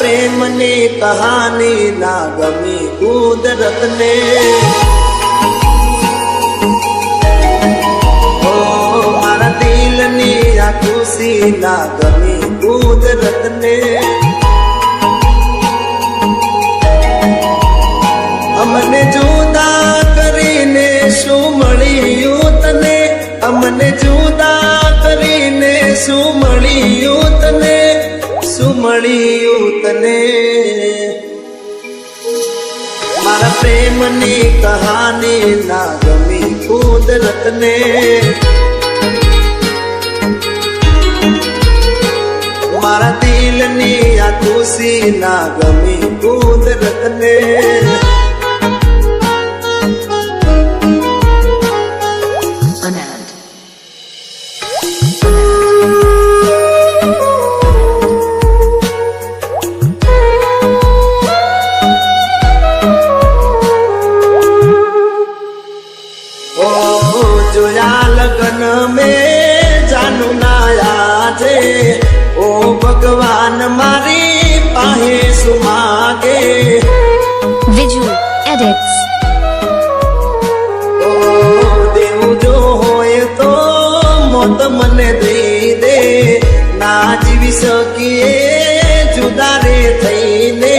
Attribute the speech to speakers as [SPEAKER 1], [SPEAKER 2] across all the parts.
[SPEAKER 1] પ્રેમની કહાની ના ગમી કુદરતને મારા દિલની આ ખુશી ના ગમી કુદરતને અમને જુદા કરીને શું મળ્યું તને અમને જુદા કરીને શું મળ્યું તને શું મળ્યું તને મારા પ્રેમની કહાની ના ગમી કુદરતને મારા દિલની આ ખુશી ના ગમી કુદરતને જોયા લગન में जानू ના આજે ઓ ભગવાન મારી પાહે સુમાગે
[SPEAKER 2] Viju Edits.
[SPEAKER 1] ઓ દેવું જો હોય તો મોત મને દઈ દે ના જીવી શકીએ જુદા રે થઈને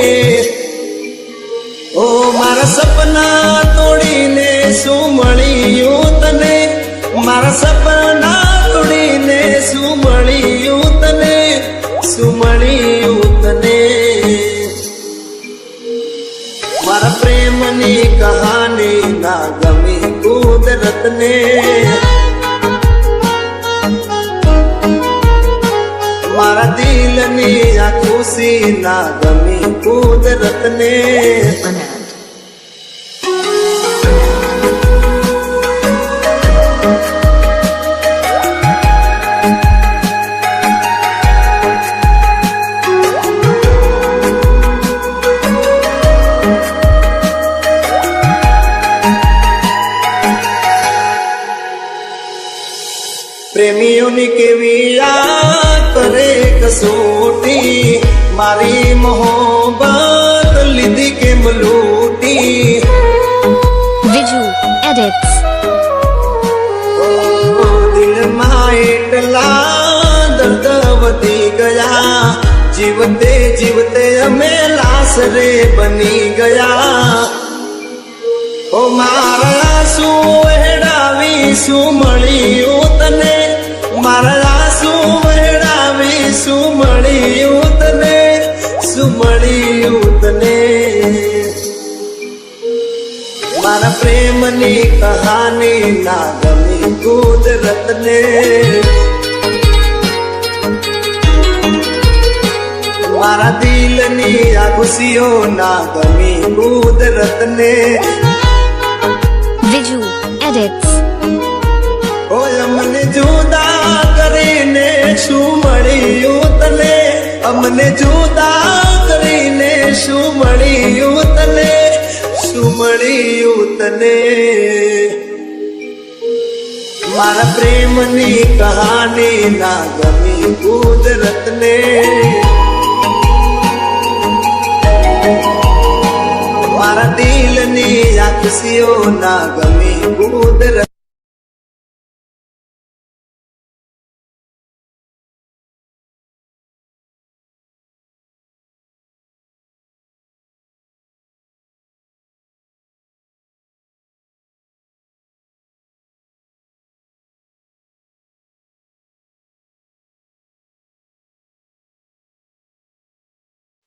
[SPEAKER 1] ઓ મારા સપના તોડીને શું મળ્યું તને મારા સપના તોડીને શું મળ્યું તને શું મળ્યું તને મારા પ્રેમની કહાની ના ગમી કુદરતને મારા દિલની આ ખુશી ના ગમી કુદરતને પ્રેમીઓની કેવી આ કરે કસોટી મારી મોહબ્બત લીધી કેમ લૂટી
[SPEAKER 2] Viju Edits.
[SPEAKER 1] દિલમાં એટલા દર્દ વધી ગયા જીવતે જીવતે અમે લાશ રે બની ગયા ઓ મારા શું વહેડાવી શું મળ્યું તને મારા શું વહેડાવી શું મળ્યું તને શું મળ્યું તને મારા પ્રેમની કહાની ના ગમી કુદરતને મારા દિલની આ ખુશીઓ ના ગમી કુદરતને
[SPEAKER 2] Viju Edits.
[SPEAKER 1] ઓય અમને જુદા કરીને શું મળ્યું તને અમને જુદા કરીને શું મળ્યું તને શું મળ્યું તને મારા પ્રેમની કહાની ના ગમી કુદરતને મારા દિલની આ ખુશીઓ ના ગમી કુદરત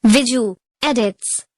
[SPEAKER 2] Viju Edits.